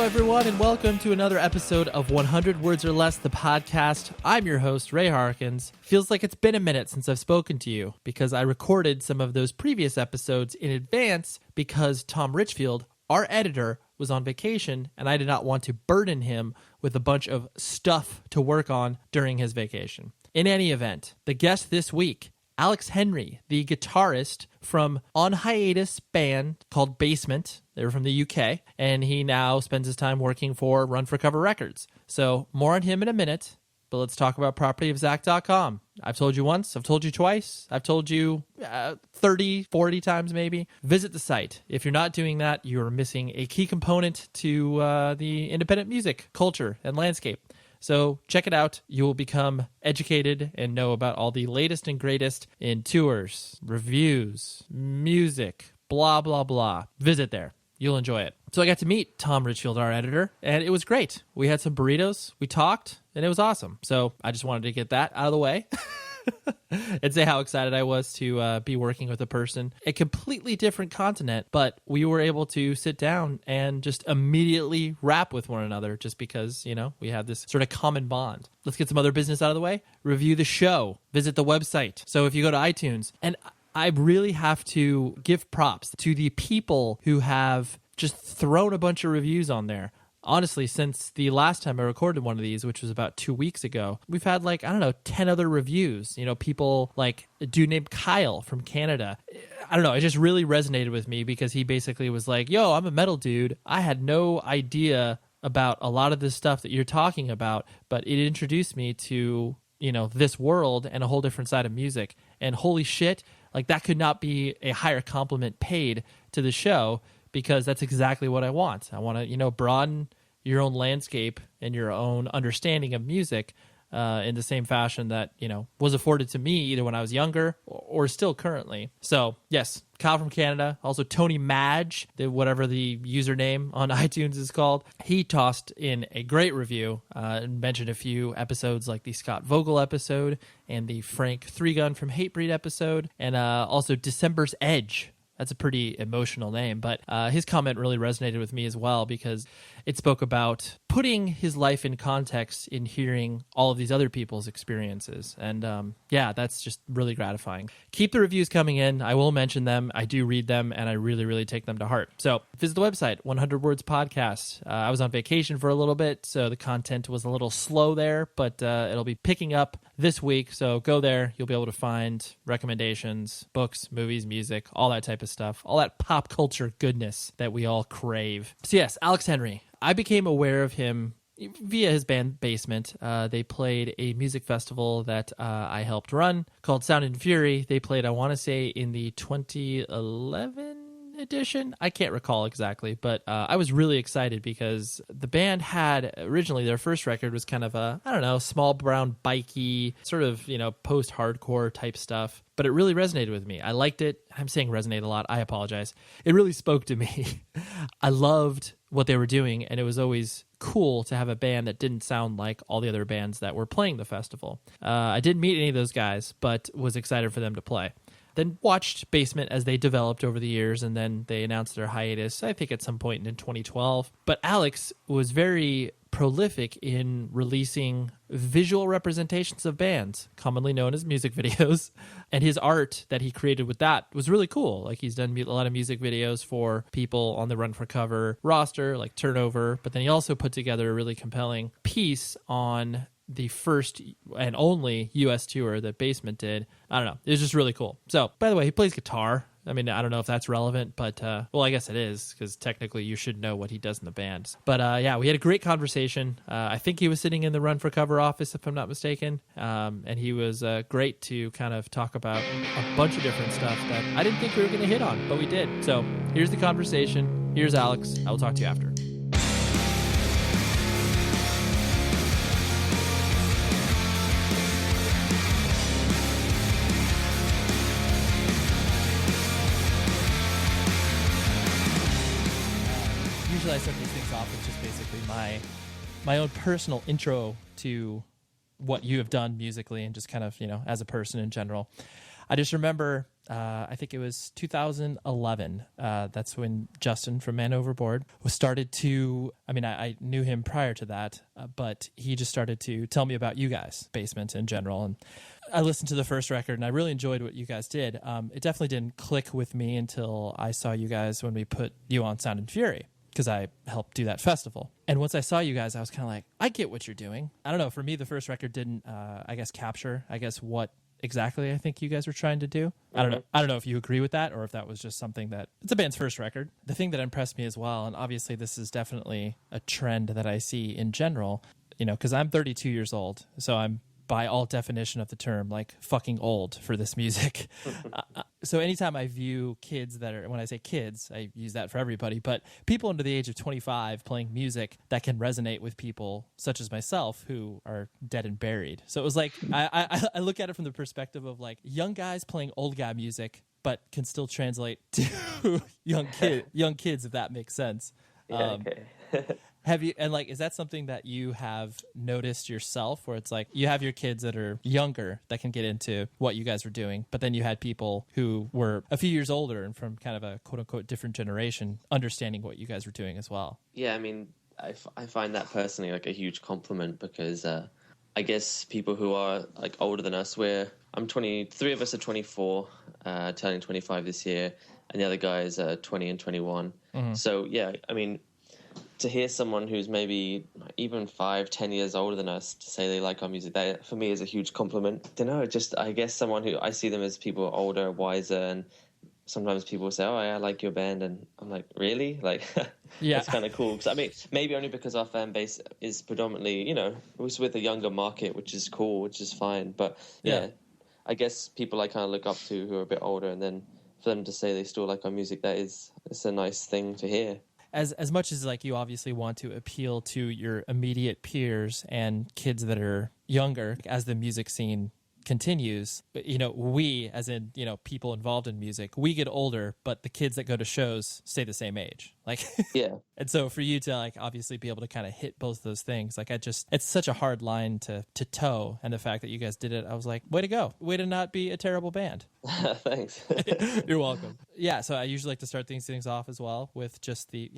everyone, and welcome to another episode of 100 Words or Less, the podcast. I'm your host, Ray Harkins. Feels like it's been a minute since I've spoken to you because I recorded some of those previous episodes in advance because Tom Richfield, our editor, was on vacation, and I did not want to burden him with a bunch of stuff to work on during his vacation. In any event, the guest this week, Alex Henery, the guitarist from on hiatus band called Basement. They were from the UK, and he now spends his time working for Run for Cover Records. So more on him in a minute, but let's talk about propertyofzach.com. I've told you once, I've told you twice, I've told you 30, 40 times maybe. Visit the site. If you're not doing that, you're missing a key component to the independent music culture and landscape. So check it out. You will become educated and know about all the latest and greatest in tours, reviews, music, blah, blah, blah. Visit there. You'll enjoy it. So I got to meet Tom Richfield, our editor, and it was great. We had some burritos, we talked, and it was awesome. So I just wanted to get that out of the way and say how excited I was to be working with a person, a completely different continent, but we were able to sit down and just immediately rap with one another just because, you know, we had this sort of common bond. Let's get some other business out of the way. Review the show. Visit the website. So if you go to iTunes, and I really have to give props to the people who have just thrown a bunch of reviews on there. Honestly, since the last time I recorded one of these, which was about 2 weeks ago, we've had 10 other reviews. You know, people like a dude named Kyle from Canada. I don't know, it just really resonated with me because he basically was like, yo, I'm a metal dude. I had no idea about a lot of this stuff that you're talking about, but it introduced me to, you know, this world and a whole different side of music. And holy shit, that could not be a higher compliment paid to the show because that's exactly what I want. I want to, you know, broaden your own landscape and your own understanding of music in the same fashion that, you know, was afforded to me either when I was younger or still currently. So, yes, Kyle from Canada, also Tony Madge, whatever the username on iTunes is called. He tossed in a great review and mentioned a few episodes like the Scott Vogel episode and the Frank Three Gun from Hatebreed episode, and also December's Edge. That's a pretty emotional name, but his comment really resonated with me as well because it spoke about putting his life in context in hearing all of these other people's experiences. And yeah, that's just really gratifying. Keep the reviews coming in. I will mention them. I do read them, and I really, really take them to heart. So visit the website, 100 Words Podcast. I was on vacation for a little bit, so the content was a little slow there, but it'll be picking up this week. So go there. You'll be able to find recommendations, books, movies, music, all that type of stuff, all that pop culture goodness that we all crave. So yes, Alex Henery. I became aware of him via his band Basement. They played a music festival that I helped run called Sound and Fury. They played, I want to say, in the 2011 edition. I can't recall exactly, but I was really excited because the band had originally their first record was kind of a, I don't know, small brown bikey sort of, you know, post-hardcore type stuff, but it really resonated with me. I liked it. I'm saying resonate a lot. I apologize. It really spoke to me. I loved what they were doing, and it was always cool to have a band that didn't sound like all the other bands that were playing the festival. I didn't meet any of those guys, but was excited for them to play. Then watched Basement as they developed over the years, and then they announced their hiatus, I think at some point in 2012. But Alex was very prolific in releasing visual representations of bands, commonly known as music videos, and his art that he created with that was really cool. Like, he's done a lot of music videos for people on the Run for Cover roster, like Turnover, but then he also put together a really compelling piece on the first and only U.S. tour that Basement did. I don't know. It was just really cool. So, by the way, he plays guitar. I mean, I don't know if that's relevant, but, well, I guess it is, because technically you should know what he does in the band. But, yeah, we had a great conversation. I think he was sitting in the Run for Cover office, if I'm not mistaken, and he was great to kind of talk about a bunch of different stuff that I didn't think we were going to hit on, but we did. So, here's the conversation. Here's Alex. I will talk to you after. Usually I start these things off with just basically my own personal intro to what you have done musically and just kind of, you know, as a person in general. I just remember I think it was 2011. That's when Justin from Man Overboard was started to, I mean, I knew him prior to that, but he just started to tell me about you guys, Basement in general. And I listened to the first record and I really enjoyed what you guys did. It definitely didn't click with me until I saw you guys when we put you on Sound and Fury, because I helped do that festival. And once I saw you guys, I was kind of like, I get what you're doing. I don't know. For me, the first record didn't, I guess, capture, what exactly I think you guys were trying to do. I don't know if you agree with that or if that was just something that it's a band's first record. The thing that impressed me as well, and obviously this is definitely a trend that I see in general, because I'm 32 years old, so I'm by all definition of the term, like fucking old for this music. So anytime I view kids that are, when I say kids, I use that for everybody, but people under the age of 25 playing music that can resonate with people such as myself who are dead and buried. So it was like, I look at it from the perspective of like young guys playing old guy music, but can still translate to young kids, if that makes sense. Yeah, okay. Have you, and like, is that something that you have noticed yourself, where it's like you have your kids that are younger that can get into what you guys were doing, but then you had people who were a few years older and from kind of a quote unquote different generation understanding what you guys were doing as well? Yeah, I mean, I find that personally like a huge compliment because I guess people who are like older than us, I'm 23 of us are 24, turning 25 this year, and the other guys are 20 and 21. Mm-hmm. So yeah, I mean, to hear someone who's maybe even 5-10 years older than us to say they like our music, that for me is a huge compliment. I guess someone who I see them as people older, wiser, and sometimes people say, "Oh, yeah, I like your band," and I'm like, "Really?" Like, yeah, that's kind of cool. Because I mean, maybe only because our fan base is predominantly, it was with a younger market, which is cool, which is fine. But yeah, I guess people I kind of look up to who are a bit older, and then for them to say they still like our music, it's a nice thing to hear. As much as like you obviously want to appeal to your immediate peers and kids that are younger as the music scene continues, we as in, people involved in music, we get older, but the kids that go to shows stay the same age. Like, yeah. And so for you to like obviously be able to kind of hit both those things, like it's such a hard line to toe. And the fact that you guys did it, I was like, way to go. Way to not be a terrible band. Thanks. You're welcome. Yeah. So I usually like to start things off as well with just the,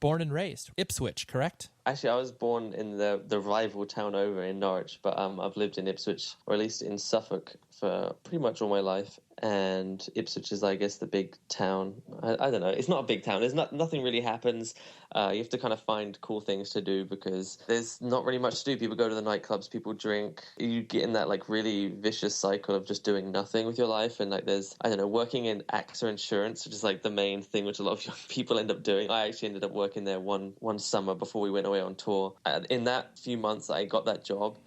born and raised Ipswich, correct? Actually, I was born in the rival town over in Norwich, but I've lived in Ipswich, or at least in Suffolk, for pretty much all my life. And Ipswich is, I guess, the big town. I don't know. It's not a big town. There's nothing really happens. You have to kind of find cool things to do because there's not really much to do. People go to the nightclubs, people drink. You get in that like really vicious cycle of just doing nothing with your life. And like there's, I don't know, working in AXA insurance, which is like the main thing which a lot of young people end up doing. I actually ended up working there one summer before we went away on tour. In that few months I got that job,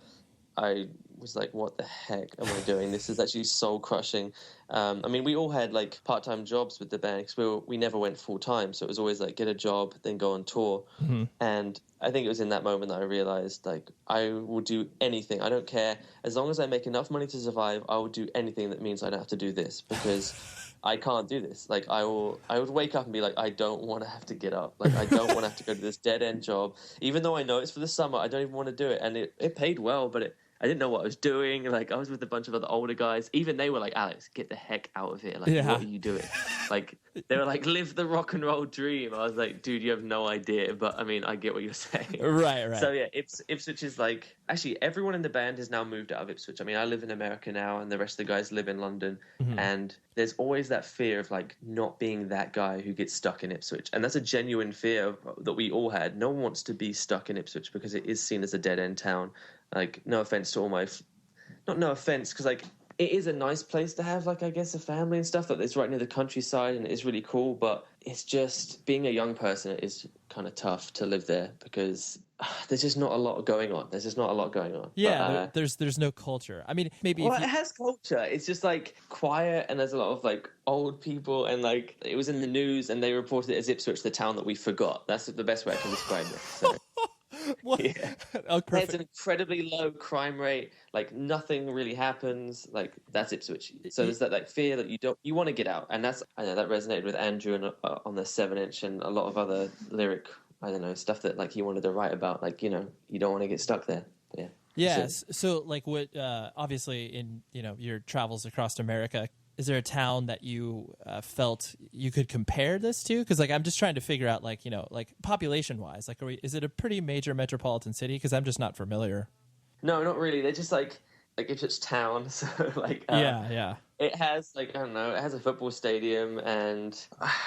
I was like, what the heck am I doing? This is actually soul crushing. I mean, we all had like part-time jobs with the band because we never went full-time. So it was always like get a job, then go on tour. Mm-hmm. And I think it was in that moment that I realized like I will do anything. I don't care. As long as I make enough money to survive, I will do anything that means I don't have to do this because I can't do this. Like I would wake up and be like, I don't want to have to get up. Like I don't want to have to go to this dead-end job. Even though I know it's for the summer, I don't even want to do it. And it paid well, but I didn't know what I was doing. Like I was with a bunch of other older guys. Even they were like, Alex, get the heck out of here. Like, what are you doing? Like they were like, live the rock and roll dream. I was like, dude, you have no idea. But I mean, I get what you're saying. Right. So yeah, Ipswich is like, actually everyone in the band has now moved out of Ipswich. I mean, I live in America now and the rest of the guys live in London. Mm-hmm. And there's always that fear of like not being that guy who gets stuck in Ipswich. And that's a genuine fear that we all had. No one wants to be stuck in Ipswich because it is seen as a dead end town. Like, no offense to all my, not no offense, because like it is a nice place to have, like I guess a family and stuff. That it's right near the countryside and it is really cool. But it's just being a young person, it is kind of tough to live there because there's just not a lot going on. Yeah, but, there's no culture. I mean, maybe. Well, it has culture. It's just like quiet, and there's a lot of like old people, and like it was in the news, and they reported it as Ipswich, the town that we forgot. That's the best way I can describe it. So. What? Yeah. Oh, it's an incredibly low crime rate. Like nothing really happens. Like that's Ipswich. So there's that like fear that you want to get out, and that resonated with Andrew on the 7-inch and a lot of other lyric stuff that like he wanted to write about. Like you don't want to get stuck there. Yeah. Yes. So like what? Obviously in your travels across America, a town that you felt you could compare this to? Because like I'm just trying to figure out like like population wise, like is it a pretty major metropolitan city? Because I'm just not familiar. No, not really. They're just like Ipswich town. So like Yeah. it has like I don't know, it has a football stadium, and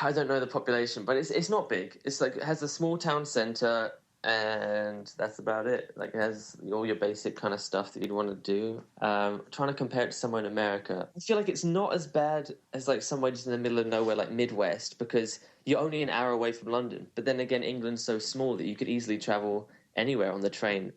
I don't know the population, but it's not big. It's like it has a small town centre, and that's about it. Like it has all your basic kind of stuff that you'd want to do. Trying to compare it to somewhere in America, I feel like it's not as bad as like somewhere just in the middle of nowhere, like Midwest, because you're only an hour away from London. But then again, England's so small that you could easily travel anywhere on the train.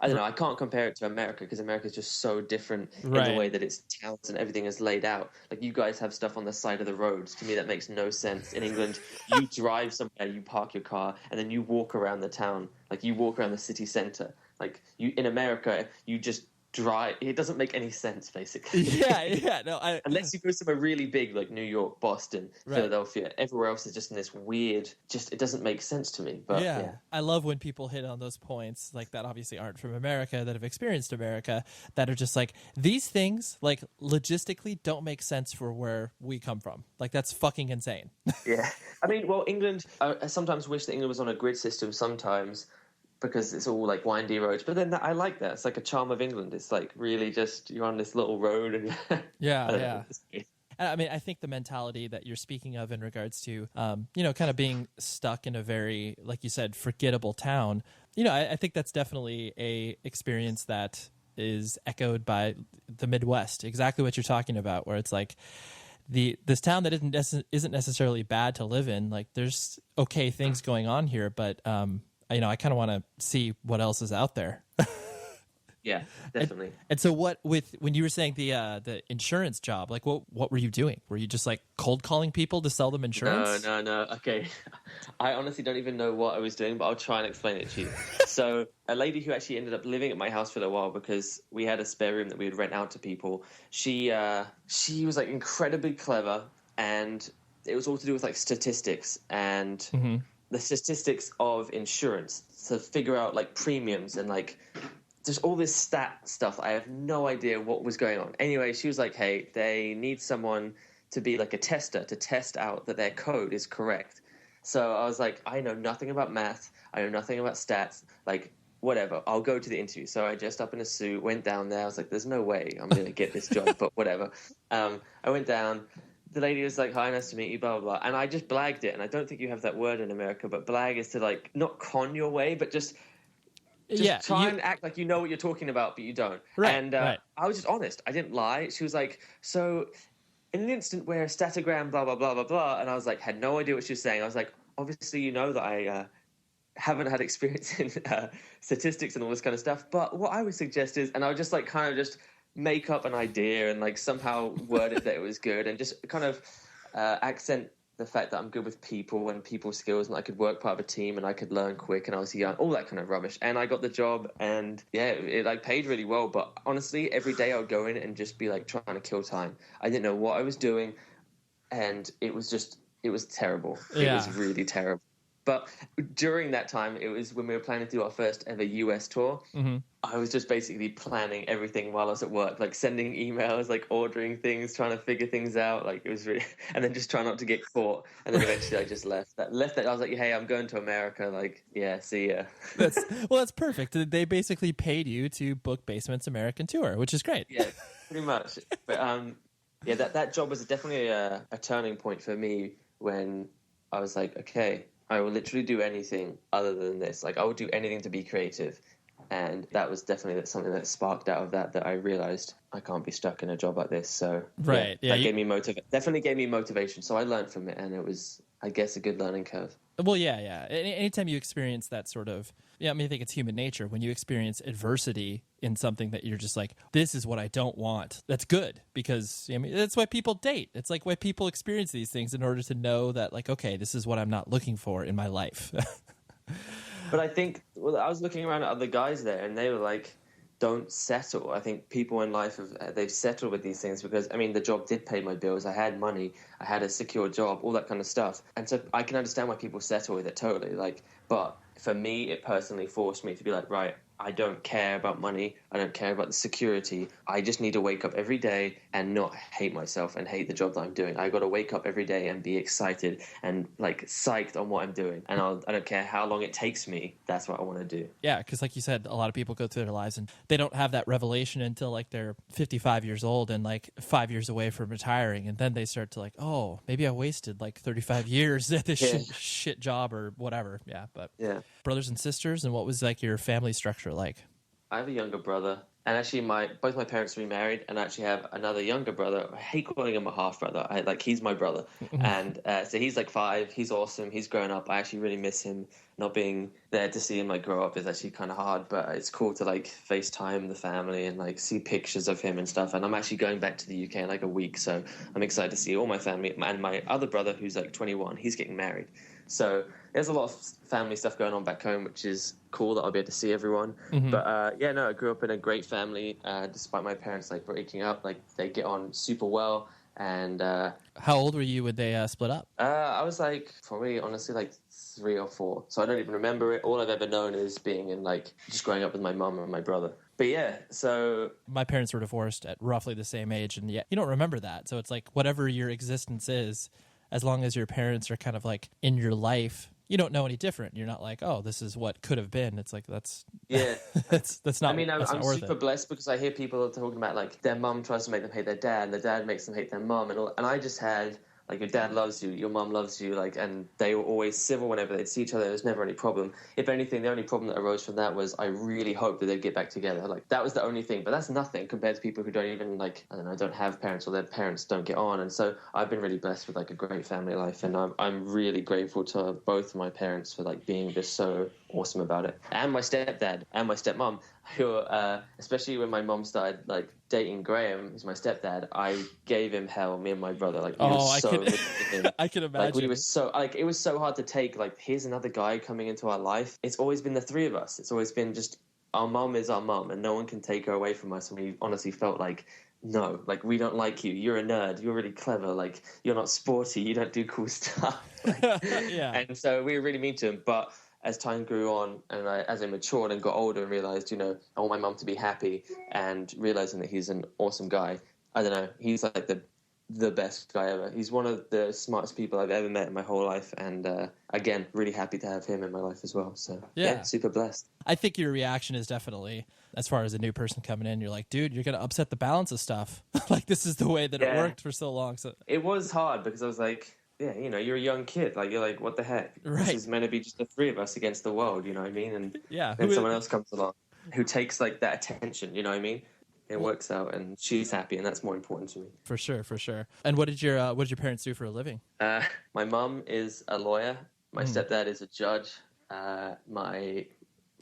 I don't know. I can't compare it to America because America is just so different in the way that its towns and everything is laid out. Like you guys have stuff on the side of the roads. To me, that makes no sense. In England, you drive somewhere, you park your car, and then you walk around the town. Like you walk around the city center. Like in America, you just drive. It doesn't make any sense, basically. Yeah. No, unless you go somewhere really big like New York, Boston, Philadelphia. Everywhere else is just in this weird. Just it doesn't make sense to me. But yeah, I love when people hit on those points like that. Obviously, aren't from America, that have experienced America, that are just like these things. Like logistically, don't make sense for where we come from. Like that's fucking insane. Yeah, I mean, well, England. I sometimes wish that England was on a grid system. Sometimes. Because it's all like windy roads, but then I like that. It's like a charm of England. It's like really just you're on this little road, and yeah. I mean, I think the mentality that you're speaking of in regards to, kind of being stuck in a very, like you said, forgettable town. I think that's definitely a experience that is echoed by the Midwest. Exactly what you're talking about, where it's like this town that isn't necessarily bad to live in. Like there's okay things going on here, but I kind of want to see what else is out there. Yeah, definitely. And so when you were saying the insurance job, like what were you doing? Were you just like cold calling people to sell them insurance? No. Okay. I honestly don't even know what I was doing, but I'll try and explain it to you. So a lady who actually ended up living at my house for a while because we had a spare room that we would rent out to people. She was like incredibly clever, and it was all to do with like statistics and the statistics of insurance to figure out like premiums and like there's all this stat stuff. I have no idea what was going on. Anyway, she was like, hey, they need someone to be like a tester to test out that their code is correct. So I was like, I know nothing about math. I know nothing about stats. Like, whatever, I'll go to the interview. So I dressed up in a suit, went down there. I was like, there's no way I'm going to get this job, but whatever. I went down. The lady was like, hi, nice to meet you, blah, blah, blah. And I just blagged it. And I don't think you have that word in America, but blag is to like not con your way, but just try and act like you know what you're talking about, but you don't. Right, and right. I was just honest. I didn't lie. She was like, so in an instant where statogram, blah, blah, blah, blah, blah. And I was like, had no idea what she was saying. I was like, obviously, you know that I haven't had experience in statistics and all this kind of stuff. But what I would suggest is, and I would just like kind of just make up an idea and like somehow word it that it was good and just kind of accent the fact that I'm good with people and people skills and I could work part of a team and I could learn quick and I was young, all that kind of rubbish. And I got the job and yeah, it like paid really well. But honestly, every day I would go in and just be like trying to kill time. I didn't know what I was doing and it was terrible. It was really terrible. But during that time, it was when we were planning to do our first ever US tour. Mm-hmm. I was just basically planning everything while I was at work, like sending emails, like ordering things, trying to figure things out. Like it was really, and then just trying not to get caught. And then eventually I just left. I was like, hey, I'm going to America. Like, yeah, see ya. That's perfect. They basically paid you to book Basement's American tour, which is great. Yeah, pretty much. But that job was definitely a turning point for me when I was like, okay, I will literally do anything other than this. Like, I would do anything to be creative. And that was definitely something that sparked out of that I realized I can't be stuck in a job like this. So, that gave me definitely gave me motivation. So I learned from it, and it was, I guess, a good learning curve. Well, yeah. Anytime you experience that sort of, I think it's human nature. When you experience adversity in something that you're just like, this is what I don't want, that's good, because that's why people date. It's like why people experience these things in order to know that, like, okay, this is what I'm not looking for in my life. But I think, I was looking around at other guys there, and they were like, don't settle. I think people in life they've settled with these things because the job did pay my bills. I had money, I had a secure job, all that kind of stuff. And so I can understand why people settle with it totally. Like, but for me, it personally forced me to be like, right, I don't care about money. I don't care about the security. I just need to wake up every day and not hate myself and hate the job that I'm doing. I got to wake up every day and be excited and like psyched on what I'm doing. And I don't care how long it takes me. That's what I want to do. Yeah, because like you said, a lot of people go through their lives and they don't have that revelation until like they're 55 years old and like 5 years away from retiring. And then they start to like, oh, maybe I wasted like 35 years at this shit job or whatever. Yeah, but brothers and sisters, and what was like your family structure like? I have a younger brother, and actually both my parents remarried, and I actually have another younger brother. I hate calling him a half brother. He's my brother, and so he's like 5. He's awesome. He's grown up. I actually really miss him. Not being there to see him like grow up is actually kind of hard, but it's cool to like FaceTime the family and like see pictures of him and stuff. And I'm actually going back to the UK in like a week, so I'm excited to see all my family. And my other brother, who's like 21, he's getting married. So there's a lot of family stuff going on back home, which is cool that I'll be able to see everyone. But I grew up in a great family. Despite my parents like breaking up, like they get on super well. And how old were you when they split up? I was like probably honestly like 3 or 4, so I don't even remember it. All I've ever known is being in like just growing up with my mum and my brother. But yeah, so my parents were divorced at roughly the same age, and yet you don't remember that. So it's like whatever your existence is, as long as your parents are kind of like in your life, you don't know any different. You're not like, oh, this is what could have been. It's like that's that's not. I mean, I'm worth super it. blessed because I hear people talking about like their mum tries to make them hate their dad, and their dad makes them hate their mum, and I just had like your dad loves you, your mum loves you, like, and they were always civil whenever they'd see each other. There was never any problem. If anything, the only problem that arose from that was I really hoped that they'd get back together. Like that was the only thing, but that's nothing compared to people who don't even like, I don't know, don't have parents or their parents don't get on. And so I've been really blessed with like a great family life, and I'm really grateful to both my parents for like being just so awesome about it, and my stepdad and my stepmom, who especially when my mom started like dating Graham, who's my stepdad, I gave him hell. Me and my brother, like, I can imagine. Like we were so like it was so hard to take. Like, here's another guy coming into our life. It's always been the 3 of us. It's always been just our mom is our mom, and no one can take her away from us. And we honestly felt like, no, like we don't like you. You're a nerd. You're really clever. Like you're not sporty. You don't do cool stuff. And so we were really mean to him, but as time grew on and as I matured and got older and realized, I want my mum to be happy, and realizing that he's an awesome guy. I don't know. He's like the best guy ever. He's one of the smartest people I've ever met in my whole life. And again, really happy to have him in my life as well. So yeah, super blessed. I think your reaction is definitely, as far as a new person coming in, you're like, dude, you're going to upset the balance of stuff. Like this is the way that it worked for so long. So it was hard because I was like, yeah, you're a young kid. Like, you're like, what the heck? Right. This is meant to be just the 3 of us against the world, you know what I mean? And then someone else comes along who takes, like, that attention, you know what I mean? It works out, and she's happy, and that's more important to me. For sure. And what did your parents do for a living? My mom is a lawyer. My stepdad is a judge. My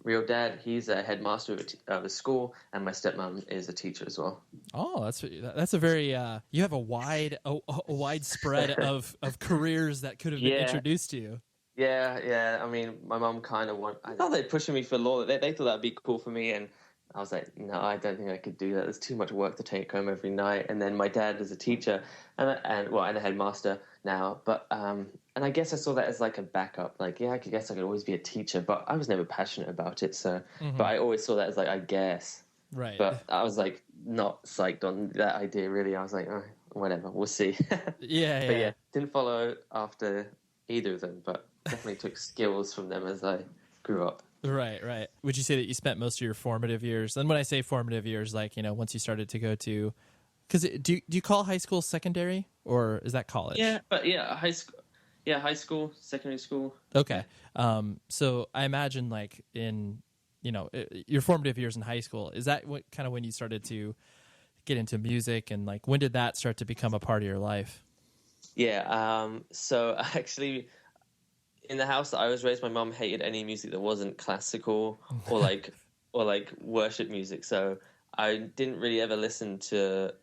real dad, he's a headmaster of a school, and my stepmom is a teacher as well. Oh, that's a very you have a wide spread of careers that could have been introduced to you. Yeah. I mean, my mom kind of I thought they're pushing me for law. They thought that'd be cool for me, and I was like, no, I don't think I could do that. There's too much work to take home every night. And then my dad is a teacher and a headmaster now. But and I guess I saw that as like a backup. Like, yeah, I guess I could always be a teacher, but I was never passionate about it. So, but I always saw that as like, I guess. Right. But I was like not psyched on that idea really. I was like, oh, whatever, we'll see. But yeah, didn't follow after either of them, but definitely took skills from them as I grew up. Right. Would you say that you spent most of your formative years? And when I say formative years, like, once you started to go to, because do you call high school secondary, or is that college? Yeah, but high school. Yeah, high school, secondary school. Okay. So I imagine like in, your formative years in high school, is that kind of when you started to get into music, and like when did that start to become a part of your life? Yeah. So actually, in the house that I was raised, my mom hated any music that wasn't classical or like worship music. So I didn't really ever listen to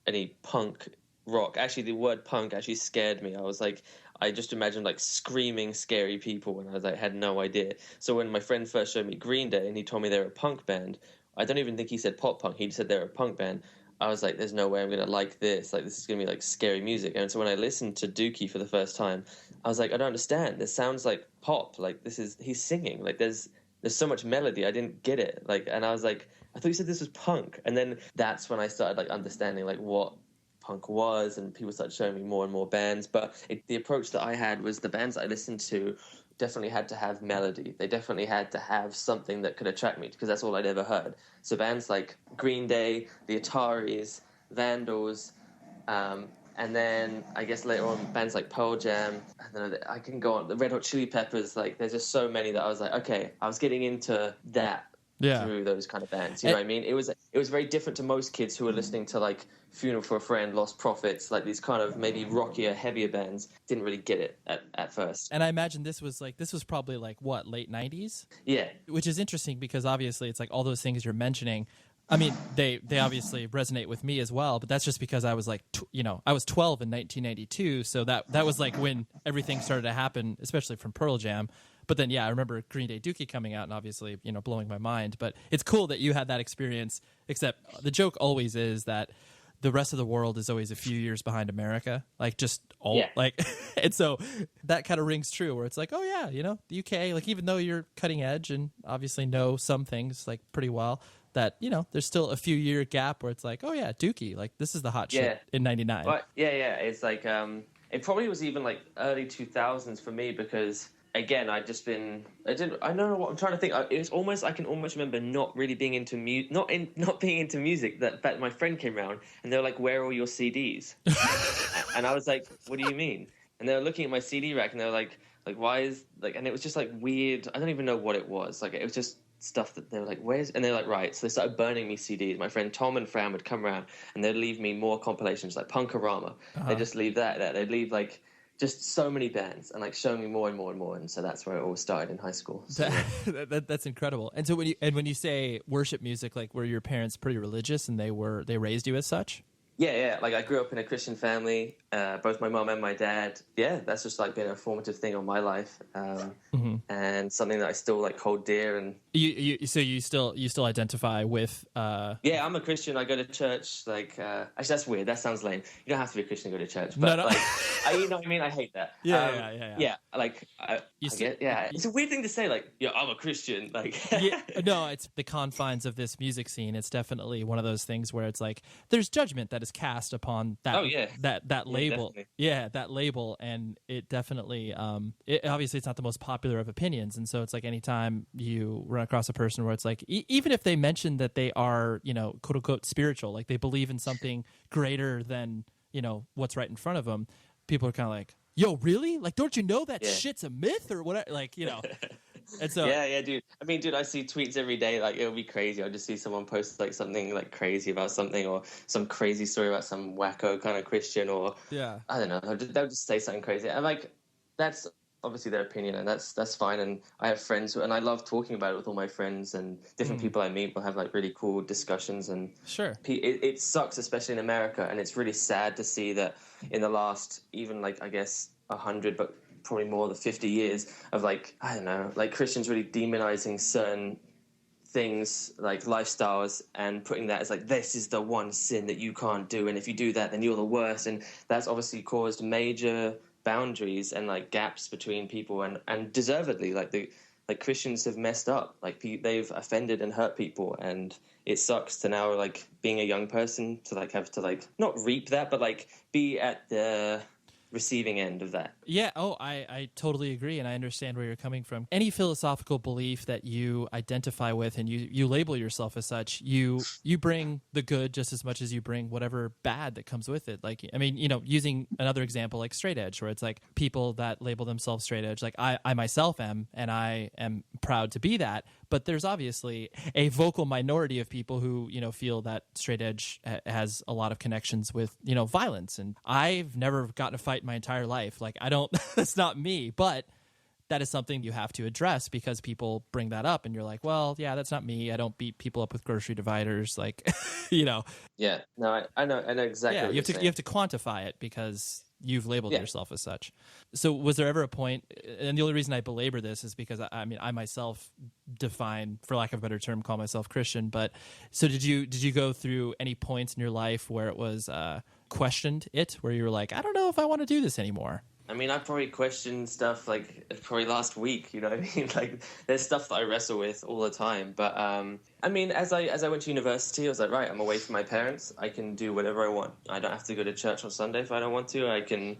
any punk rock. Actually, the word punk actually scared me. I just imagined like screaming, scary people, and I was like, had no idea. So when my friend first showed me Green Day and he told me they were a punk band, I don't even think he said pop punk. He just said they were a punk band. I was like, there's no way I'm going to like this. Like, this is going to be like scary music. And so when I listened to Dookie for the first time, I was like, I don't understand. This sounds like pop. Like, he's singing. Like, there's there's so much melody. I didn't get it. Like, and I was like, I thought you said this was punk. And then that's when I started like understanding like what punk was, and people started showing me more and more bands. But the approach that I had was the bands I listened to definitely had to have melody. They definitely had to have something that could attract me, because that's all I'd ever heard. So bands like Green Day, the Ataris, Vandals, and then I guess later on bands like Pearl Jam. I don't know, I can go on. The Red Hot Chili Peppers. Like, there's just so many that I was like, okay, I was getting into that through those kind of bands. You know what I mean? It was very different to most kids who were listening to like Funeral for a Friend, Lost Prophets, like these kind of maybe rockier, heavier bands. Didn't really get it at first. And I imagine this was probably like what, late 90s? Yeah. Which is interesting because obviously it's like all those things you're mentioning. I mean, they obviously resonate with me as well, but that's just because I was like, I was 12 in 1992, so that was like when everything started to happen, especially from Pearl Jam. But then, I remember Green Day Dookie coming out and obviously, blowing my mind. But it's cool that you had that experience, except the joke always is that the rest of the world is always a few years behind America, like just and so that kind of rings true where it's like, oh yeah, the UK, like even though you're cutting edge and obviously know some things like pretty well, that, there's still a few year gap where it's like, oh yeah, Dookie, like this is the hot shit in 99. But it's like, it probably was even like early 2000s for me, because again, I don't know what I'm trying to think. It's almost, I can almost remember not really being into not being into music. That my friend came around and they were like, "Where are all your CDs?" And I was like, "What do you mean?" And they were looking at my CD rack and they were like, why is like, and it was just like weird. I don't even know what it was. Like, it was just stuff that they were like, where's, and they're like, right. So they started burning me CDs. My friend Tom and Fran would come around and they'd leave me more compilations like Punkorama. They'd just leave that. They'd leave like just so many bands and like show me more and more and more. And so that's where it all started in high school. So, that's incredible. And so when you say worship music, like were your parents pretty religious and they raised you as such? Yeah. Like I grew up in a Christian family, both my mom and my dad. Yeah, that's just like been a formative thing on my life, and something that I still like hold dear. And so you still identify with? Yeah, I'm a Christian. I go to church. Like, actually, that's weird. That sounds lame. You don't have to be a Christian to go to church. But no. Like, you know what I mean? I hate that. Yeah. Like, it's a weird thing to say. Like, yeah, I'm a Christian. Like, no, it's the confines of this music scene. It's definitely one of those things where it's like there's judgment that is cast upon that. Oh, yeah. That label. Definitely. Yeah, that label, and it definitely. Obviously, it's not the most popular of opinions, and so it's like anytime you run across a person where it's like, even if they mention that they are, quote unquote spiritual, like they believe in something greater than what's right in front of them, people are kind of like, yo, really? Like, don't you know that shit's a myth or whatever? Like, And so, yeah, dude. I mean, dude, I see tweets every day. Like, it'll be crazy. I'll just see someone post like something like crazy about something, or some crazy story about some wacko kind of Christian, or I don't know. They'll just say something crazy. And like, that's obviously their opinion, and that's fine. And I have friends, and I love talking about it with all my friends, and different people I meet will have like really cool discussions. And sure, it sucks, especially in America, and it's really sad to see that in the last, even like I guess 100, but probably more than 50 years of like, I don't know, like Christians really demonizing certain things like lifestyles and putting that as like, this is the one sin that you can't do, and if you do that then you're the worst. And that's obviously caused major boundaries and like gaps between people, and deservedly, like Christians have messed up, like they've offended and hurt people, and it sucks to now like being a young person to like have to like not reap that, but like be at the receiving end of that. Yeah. Oh, I totally agree, and I understand where you're coming from. Any philosophical belief that you identify with and you label yourself as such, you bring the good just as much as you bring whatever bad that comes with it. Like, I mean, using another example like straight edge, where it's like people that label themselves straight edge, like I myself am, and I am proud to be that. But there's obviously a vocal minority of people who, feel that straight edge has a lot of connections with, violence. And I've never gotten a fight in my entire life. Like, I don't, that's not me. But that is something you have to address, because people bring that up and you're like, well, yeah, that's not me. I don't beat people up with grocery dividers. Like, Yeah. No, I know exactly. Yeah, what you have to quantify it because you've labeled yourself as such. So was there ever a point, and the only reason I belabor this is because I mean, I myself define, for lack of a better term, call myself Christian. But so did you go through any points in your life where it was questioned it, where you were like, I don't know if I want to do this anymore? I mean, I probably questioned stuff like probably last week. You know what I mean? Like, there's stuff that I wrestle with all the time. But I mean, as I went to university, I was like, right, I'm away from my parents. I can do whatever I want. I don't have to go to church on Sunday if I don't want to. I can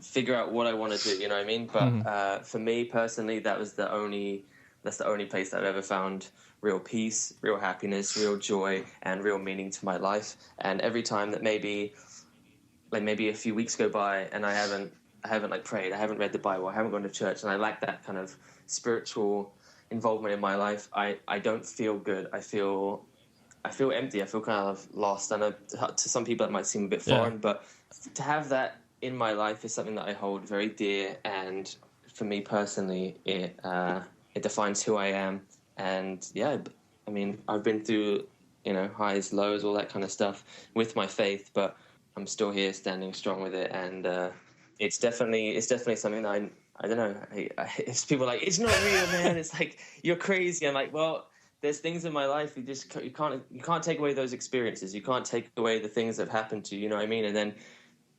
figure out what I want to do. You know what I mean? But for me personally, that's the only place that I've ever found real peace, real happiness, real joy, and real meaning to my life. And every time that maybe a few weeks go by and I haven't like prayed, I haven't read the Bible, I haven't gone to church, and I lack that kind of spiritual involvement in my life, I don't feel good. I feel empty. I feel kind of lost. And to some people that might seem a bit foreign, but to have that in my life is something that I hold very dear. And for me personally, it defines who I am. And yeah, I mean, I've been through, highs, lows, all that kind of stuff with my faith, but I'm still here standing strong with it. And it's definitely something that I don't know. It's people like, it's not real, man. It's like, you're crazy. I'm like, well, there's things in my life you can't take away those experiences. You can't take away the things that have happened to you. You know what I mean? And then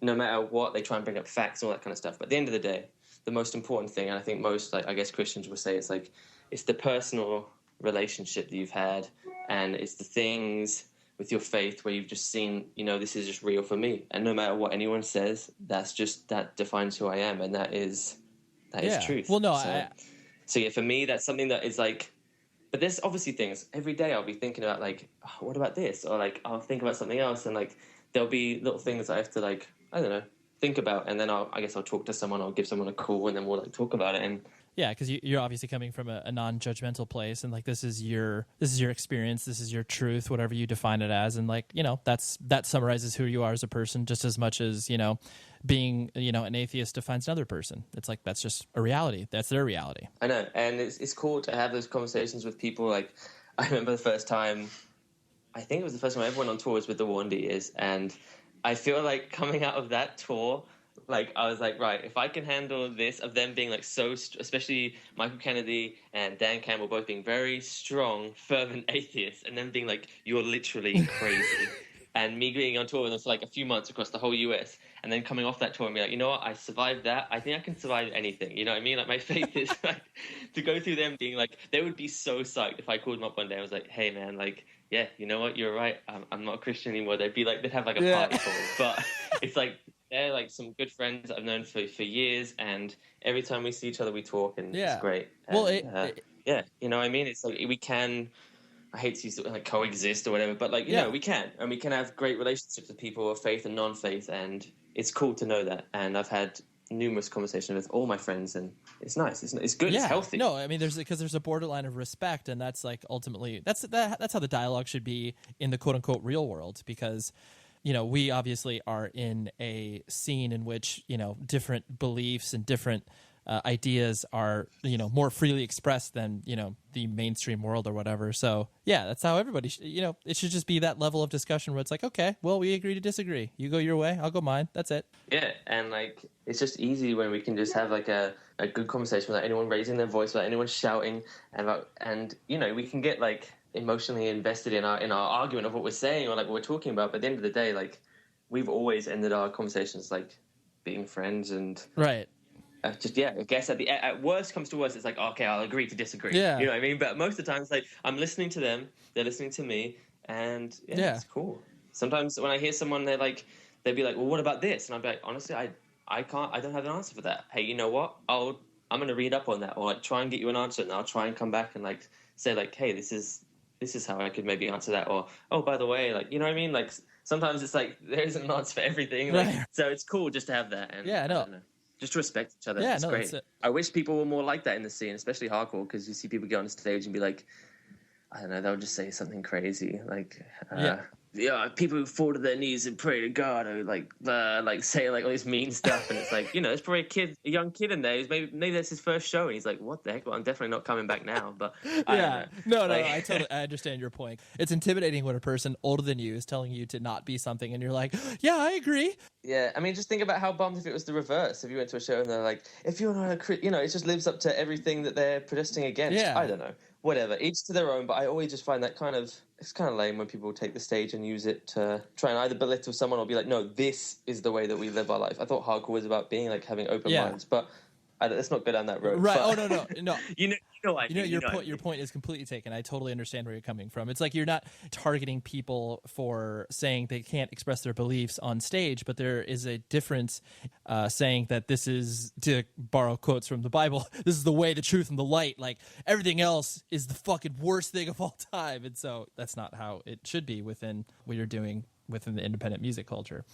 no matter what, they try and bring up facts and all that kind of stuff. But at the end of the day, the most important thing, and I think most, I guess Christians will say, it's the personal relationship that you've had, and it's the things with your faith where you've just seen, this is just real for me. And no matter what anyone says, that defines who I am, and that is truth. Well, no, so yeah, for me, that's something that is like. But there's obviously things every day I'll be thinking about, like, oh, what about this? Or like, I'll think about something else. And like, there'll be little things I have to, like, I don't know, think about. And then I guess I'll talk to someone, I'll give someone a call, and then we'll like talk about it. And yeah, because you're obviously coming from a non-judgmental place, and like, this is your experience, this is your truth, whatever you define it as. And like, that summarizes who you are as a person just as much as, being, an atheist defines another person. It's like, that's just a reality. That's their reality. I know. And it's cool to have those conversations with people. Like, I remember the first time, I think it was the first time I ever went on tours with the Wandiers. And I feel like coming out of that tour, like, I was like, right, if I can handle this, of them being like especially Michael Kennedy and Dan Campbell both being very strong, fervent atheists, and them being like, you're literally crazy. And me being on tour with them for like a few months across the whole US, and then coming off that tour and be like, you know what, I survived that. I think I can survive anything. You know what I mean? Like, my faith is like, to go through them being like, they would be so psyched if I called them up one day. I was like, hey man, like, yeah, you know what, you're right. I'm not a Christian anymore. They'd be like, they'd have like a party call. But it's like, they're like some good friends that I've known for years. And every time we see each other, we talk, and it's great. And, well, yeah, you know what I mean? It's like, we can, I hate to use it like coexist or whatever, but like, you know, we can have great relationships with people of faith and non-faith, and it's cool to know that. And I've had numerous conversations with all my friends, and it's nice. It's good. It's healthy. No, I mean, there's a borderline of respect, and that's like ultimately that's how the dialogue should be in the quote unquote real world, because we obviously are in a scene in which different beliefs and different ideas are more freely expressed than the mainstream world or whatever. So yeah, that's how everybody it should just be that level of discussion where it's like, okay, well, we agree to disagree. You go your way, I'll go mine. That's it. Yeah, and like, it's just easy when we can just have like a good conversation without anyone raising their voice, without anyone shouting, and we can get like emotionally invested in our argument of what we're saying or like what we're talking about. But at the end of the day, like, we've always ended our conversations like being friends, and right. I guess at worst comes to worst, it's like, okay, I'll agree to disagree. Yeah. You know what I mean? But most of the time, it's like, I'm listening to them, they're listening to me, and it's cool. Sometimes when I hear someone, they'd be like, well, what about this? And I'd be like, honestly, I don't have an answer for that. Hey, you know what? I'm going to read up on that, or like try and get you an answer, and I'll try and come back and like say like, hey, this is how I could maybe answer that, or, oh, by the way, like, you know what I mean? Like, sometimes it's like, there isn't an answer for everything. Like, right. So it's cool just to have that. And yeah, I know. Just to respect each other. Yeah, it's great. I wish people were more like that in the scene, especially hardcore, because you see people get on stage and be like, I don't know, they'll just say something crazy. Like, people who fall to their knees and pray to God, or like say like all this mean stuff. And it's like, there's probably a young kid in there who's maybe that's his first show, and he's like, what the heck? Well, I'm definitely not coming back now. But I understand your point. It's intimidating when a person older than you is telling you to not be something, and you're like, yeah, I agree. Yeah, I mean, just think about how bummed if it was the reverse. If you went to a show and they're like, if you're not it just lives up to everything that they're protesting against. Yeah. I don't know. whatever, each to their own. But I always just find that it's kind of lame when people take the stage and use it to try and either belittle someone or be like, no, this is the way that we live our life. I thought hardcore was about being like having open minds, but let's not go down that road. Right. But... Oh, no. Your point is completely taken. I totally understand where you're coming from. It's like you're not targeting people for saying they can't express their beliefs on stage, but there is a difference saying that this is, to borrow quotes from the Bible, this is the way, the truth, and the light. Like everything else is the fucking worst thing of all time. And so that's not how it should be within what you're doing within the independent music culture.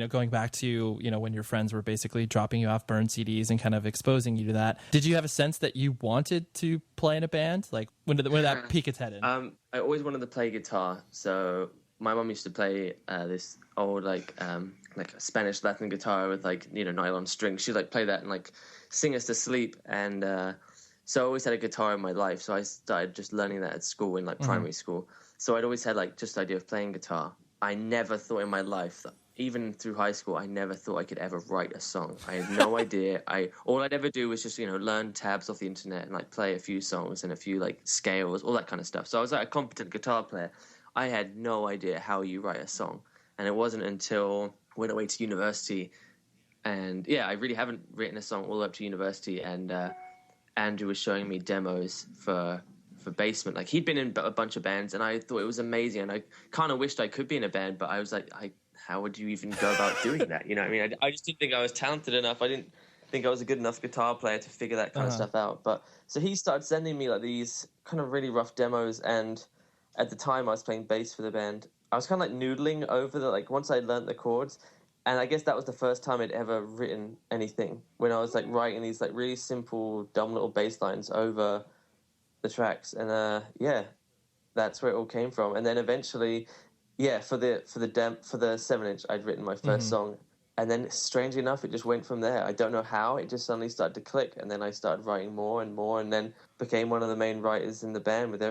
Going back to, when your friends were basically dropping you off burned CDs and kind of exposing you to that, did you have a sense that you wanted to play in a band? Like when did that peak its head in? I always wanted to play guitar. So my mom used to play this old like Spanish Latin guitar with nylon strings. She'd play that and sing us to sleep. And so I always had a guitar in my life. So I started just learning that at school in primary school. So I'd always had just the idea of playing guitar. I never thought in my life that, even through high school, I never thought I could ever write a song. I had no idea. All I'd ever do was just, learn tabs off the internet and play a few songs and a few scales, all that kind of stuff. So I was a competent guitar player. I had no idea how you write a song. And it wasn't until I went away to university, and I really haven't written a song all the way up to university. And Andrew was showing me demos for Basement. He'd been in a bunch of bands, and I thought it was amazing, and I kind of wished I could be in a band, but I was how would you even go about doing that? You know what I mean? I just didn't think I was talented enough. I didn't think I was a good enough guitar player to figure that kind of stuff out. But so he started sending me these kind of really rough demos, and at the time I was playing bass for the band. I was kind of noodling over once I learned the chords, and I guess that was the first time I'd ever written anything, when I was writing these really simple, dumb little bass lines over the tracks. And that's where it all came from. And then eventually for the 7-inch I'd written my first song, and then strangely enough it just went from there. I don't know how, it just suddenly started to click, and then I started writing more and more, and then became one of the main writers in the band with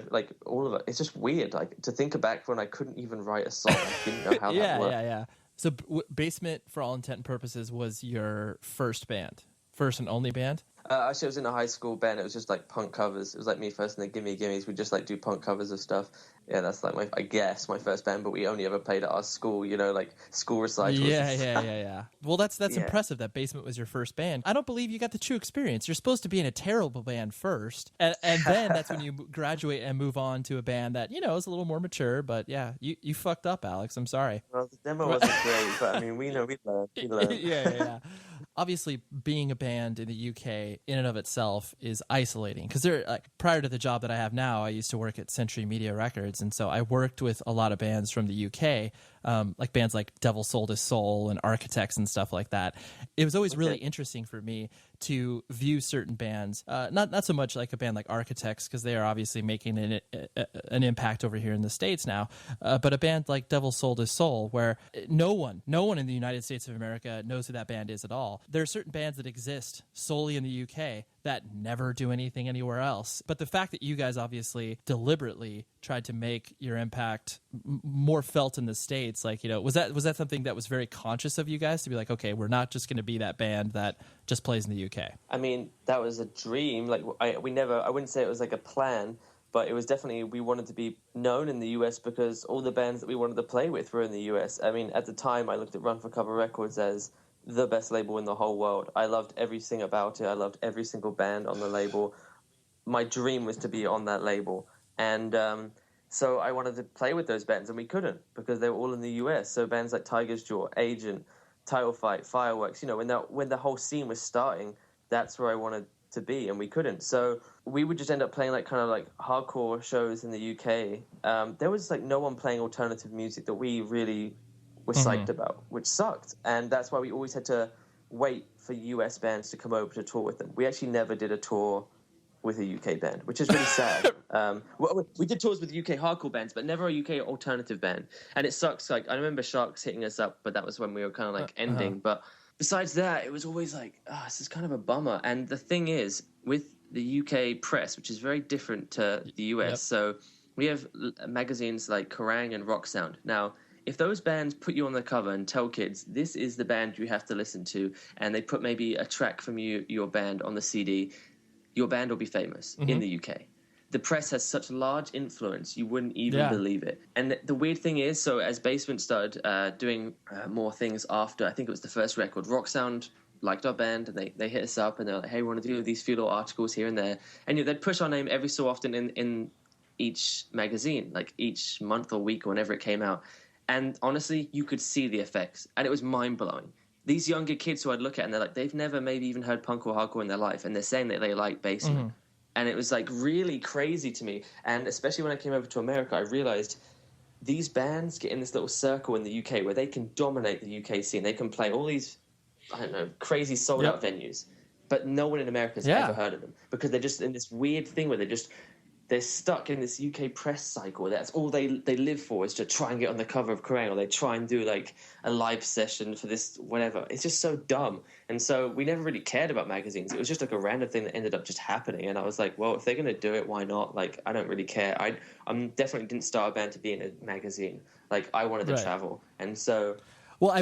all of it. It's just weird to think back when I couldn't even write a song. I didn't know how that worked. So Basement, for all intent and purposes, was your first and only band? Actually, I was in a high school band. It was just punk covers. It was me first, and the Gimme Gimmes. We just do punk covers of stuff. Yeah, that's my first band. But we only ever played at our school. School recitals. Yeah. Well, that's impressive that Basement was your first band. I don't believe you got the true experience. You're supposed to be in a terrible band first, and then that's when you graduate and move on to a band that is a little more mature. But yeah, you fucked up, Alex. I'm sorry. Well, the demo wasn't great, but I mean, we learned. Yeah. Obviously, being a band in the UK in and of itself is isolating, because prior to the job that I have now, I used to work at Century Media Records, and so I worked with a lot of bands from the UK, bands like Devil Sold His Soul and Architects and stuff like that. It was always really interesting for me to view certain bands, not so much like a band like Architects, because they are obviously making an impact over here in the States now, but a band like Devil Sold His Soul, where no one in the United States of America knows who that band is at all. There are certain bands that exist solely in the UK that never do anything anywhere else. But the fact that you guys obviously deliberately tried to make your impact more felt in the States, was that something that was very conscious of you guys, to be okay, we're not just going to be that band that just plays in the UK? I mean, that was a dream. I wouldn't say it was a plan, but it was definitely, we wanted to be known in the US because all the bands that we wanted to play with were in the US. I mean, at the time I looked at Run for Cover Records as the best label in the whole world. I loved everything about it. I loved every single band on the label. My dream was to be on that label. And so I wanted to play with those bands, and we couldn't because they were all in the US. So bands like Tiger's Jaw, Agent, Title Fight, Fireworks, when the whole scene was starting, that's where I wanted to be, and we couldn't. So we would just end up playing hardcore shows in the UK. There was no one playing alternative music that we really were psyched about, which sucked. And that's why we always had to wait for US bands to come over to tour with them. We actually never did a tour with a UK band, which is really sad. We did tours with UK hardcore bands, but never a UK alternative band. And it sucks. I remember Sharks hitting us up, but that was when we were kind of ending. But besides that, it was always this is kind of a bummer. And the thing is, with the UK press, which is very different to the US, so we have magazines like Kerrang and Rock Sound. Now, if those bands put you on the cover and tell kids, this is the band you have to listen to, and they put maybe a track from your band on the CD, your band will be famous in the UK. the press has such large influence, you wouldn't even believe it. And the weird thing is, so as Basement started doing more things after, I think it was the first record, Rock Sound liked our band, and they hit us up, and they're like, hey, we want to do these few little articles here and there. And they'd push our name every so often in each magazine, like each month or week or whenever it came out. And honestly, you could see the effects, and it was mind-blowing. These younger kids who I'd look at, and they're like, they've never maybe even heard punk or hardcore in their life, and they're saying that they like Basement. Mm-hmm. And it was like really crazy to me. And especially when I came over to America, I realized these bands get in this little circle in the UK where they can dominate the UK scene. They can play all these, I don't know, crazy sold-out venues, but no one in America has ever heard of them, because they're just in this weird thing where they're stuck in this UK press cycle. That's all they live for, is to try and get on the cover of Kerrang, or they try and do like a live session for this whatever. It's just so dumb. And so we never really cared about magazines. It was just like a random thing that ended up just happening. And I was like, well, if they're going to do it, why not? Like, I don't really care. I definitely didn't start a band to be in a magazine. Like, I wanted to travel. And so... Well,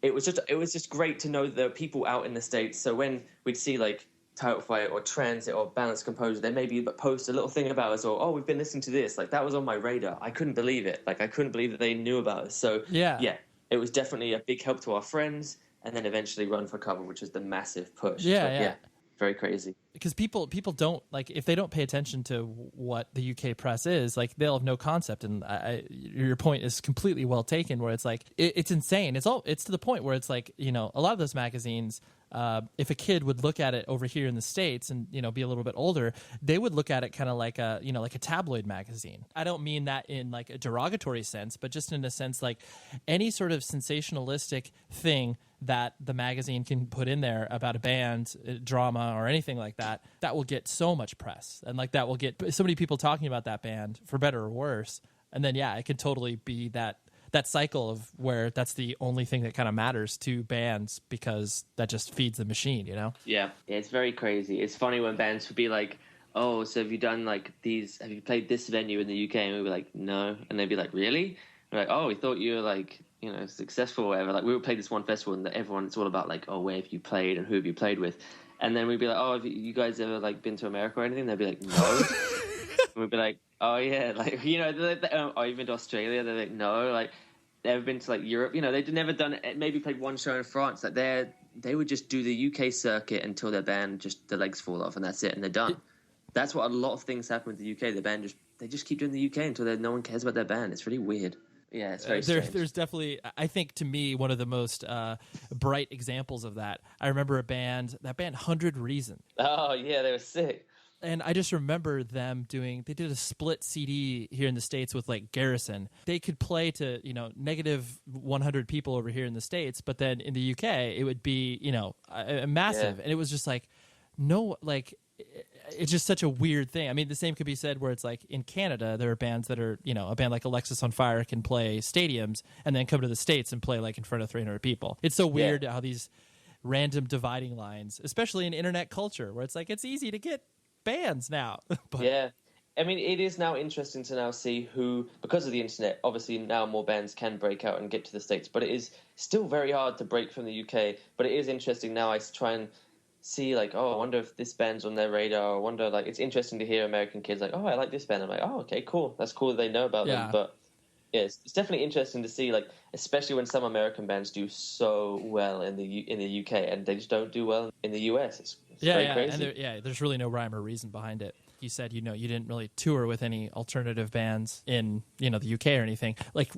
it was just great to know the people out in the States. So when we'd see like Title Fight or Transit or Balanced Composure, they maybe post a little thing about us, or, oh, we've been listening to this. Like, that was on my radar. I couldn't believe it. Like, I couldn't believe that they knew about us. So yeah, it was definitely a big help to our friends, and then eventually Run for Cover, which was the massive push. Yeah, very crazy. Because people don't, like, if they don't pay attention to what the UK press is, like, they'll have no concept. And your point is completely well taken, where it's like, it's insane. It's to the point where it's like, a lot of those magazines, if a kid would look at it over here in the States and, be a little bit older, they would look at it kind of like a tabloid magazine. I don't mean that in like a derogatory sense, but just in a sense, like any sort of sensationalistic thing that the magazine can put in there about a band, drama, or anything like that, that will get so much press. And like that will get so many people talking about that band, for better or worse. And then, it could totally be that cycle of where that's the only thing that kind of matters to bands, because that just feeds the machine, Yeah, it's very crazy. It's funny when bands would be like, oh, so have you done like these, have you played this venue in the UK? And we'd be like, no. And they'd be like, really? We're like, oh, we thought you were like, successful or whatever. Like, we would play this one festival, and it's all about like, oh, where have you played and who have you played with? And then we'd be like, oh, have you guys ever like been to America or anything? They'd be like, no. And we'd be like, oh yeah, like, or even to Australia. They're like, no, like, they've been to like Europe. They'd never done it. Maybe played one show in France. Like, they would just do the UK circuit until their band the legs fall off, and that's it, and they're done. That's what a lot of things happen with the UK. The band they just keep doing the UK until no one cares about their band. It's really weird. Yeah, it's very strange. There's definitely, I think, to me, one of the most bright examples of that. I remember that band 100 Reasons. Oh, yeah, they were sick. And I just remember they did a split CD here in the States with like Garrison. They could play to, negative 100 people over here in the States, but then in the UK, it would be, massive. Yeah. And it was just like, no, like, it's just such a weird thing. I mean, the same could be said where it's like in Canada, there are bands that are, a band like Alexis on Fire can play stadiums and then come to the States and play like in front of 300 people. It's so weird how these random dividing lines, especially in internet culture, where it's like, it's easy to get bands now. But yeah. I mean, it is now interesting to now see who, because of the internet, obviously now more bands can break out and get to the States, but it is still very hard to break from the UK. But it is interesting now. I try and see like, oh, I wonder if this band's on their radar. I wonder, like, it's interesting to hear American kids like, oh, I like this band. I'm like, oh, okay, cool. That's cool that they know about them. But yeah, it's definitely interesting to see, like, especially when some American bands do so well in the UK and they just don't do well in the US. It's very crazy. And there's really no rhyme or reason behind it. You said, you didn't really tour with any alternative bands in, the UK or anything. Like,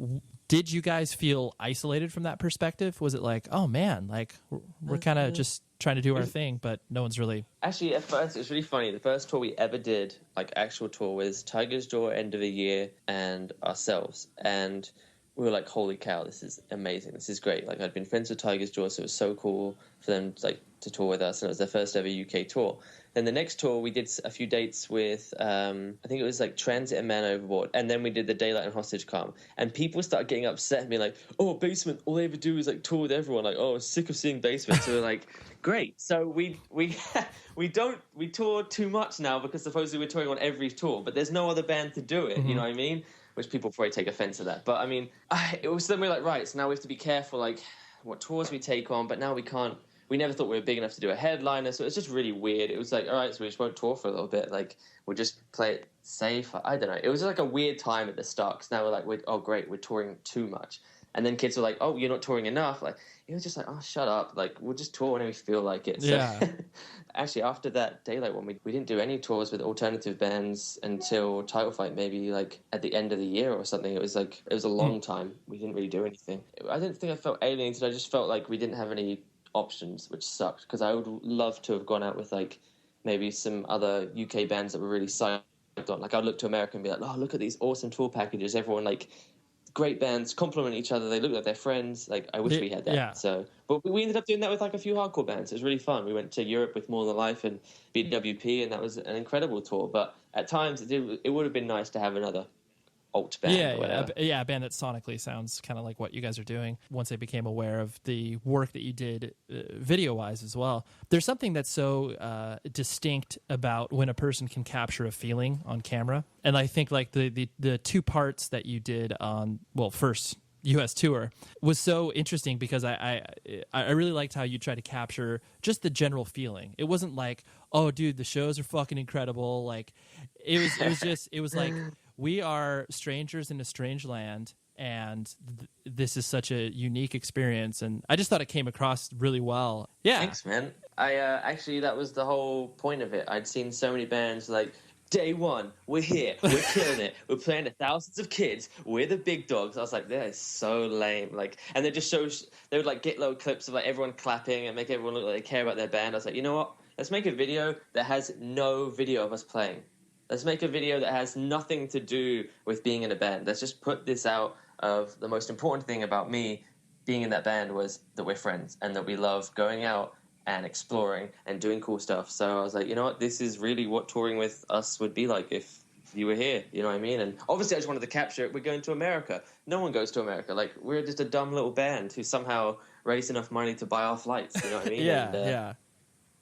did you guys feel isolated from that perspective? Was it like, oh man, like we're kind of just trying to do our thing, but no one's really... Actually, at first, it's really funny. The first tour we ever did, like actual tour, was Tiger's Jaw, End of the Year, and ourselves. And we were like, holy cow, this is amazing. This is great. Like, I'd been friends with Tiger's Jaw, so it was so cool for them to tour with us, and it was their first ever UK tour. Then the next tour, we did a few dates with, I think it was like Transit and Man Overboard. And then we did the Daylight and Hostage Calm. And people started getting upset and being like, oh, Basement, all they ever do is like tour with everyone. Like, oh, I'm sick of seeing Basement. So we're like, great. So we tour too much now because supposedly we're touring on every tour. But there's no other band to do it, you know what I mean? Which people probably take offense to that. But I mean, it was then we're like, right, so now we have to be careful, like, what tours we take on. But now we can't we never thought we were big enough to do a headliner, so it was just really weird. It was like, all right, so we just won't tour for a little bit. Like, we'll just play it safe. I don't know. It was like a weird time at the start, because now we're like, oh, great, we're touring too much. And then kids were like, oh, you're not touring enough. Like, it was just like, oh, shut up. Like, we'll just tour whenever we feel like it. Yeah. So, actually, after that Daylight one, we didn't do any tours with alternative bands until Title Fight, maybe like at the end of the year or something. It was a long time. We didn't really do anything. I didn't think I felt alienated. I just felt like we didn't have any options, which sucked, because I would love to have gone out with like maybe some other UK bands that were really psyched on. Like, I'd look to America and be like, oh, look at these awesome tour packages. Everyone, like, great bands compliment each other. They look like they're friends. Like, I wish we had that. Yeah. So, but we ended up doing that with like a few hardcore bands. It was really fun. We went to Europe with More Than Life and BWP, and that was an incredible tour. But at times, it would have been nice to have another alt band. A band that sonically sounds kind of like what you guys are doing. Once I became aware of the work that you did video wise as well, there's something that's so distinct about when a person can capture a feeling on camera. And I think like the two parts that you did on, well, first US tour was so interesting, because I really liked how you tried to capture just the general feeling. It wasn't like, oh dude, the shows are fucking incredible. Like, it was like, we are strangers in a strange land, and this is such a unique experience. And I just thought it came across really well. Yeah. Thanks, man. I actually, that was the whole point of it. I'd seen so many bands like, day one, we're here, we're killing it, we're playing to thousands of kids, we're the big dogs. I was like, that is so lame. Like, and they just they would like get little clips of like everyone clapping and make everyone look like they care about their band. I was like, you know what? Let's make a video that has no video of us playing. Let's make a video that has nothing to do with being in a band. Let's just put this out of the most important thing about me being in that band was that we're friends and that we love going out and exploring and doing cool stuff. So I was like, you know what? This is really what touring with us would be like if you were here. You know what I mean? And obviously I just wanted to capture it. We're going to America. No one goes to America. Like, we're just a dumb little band who somehow raised enough money to buy our flights. You know what I mean? Yeah.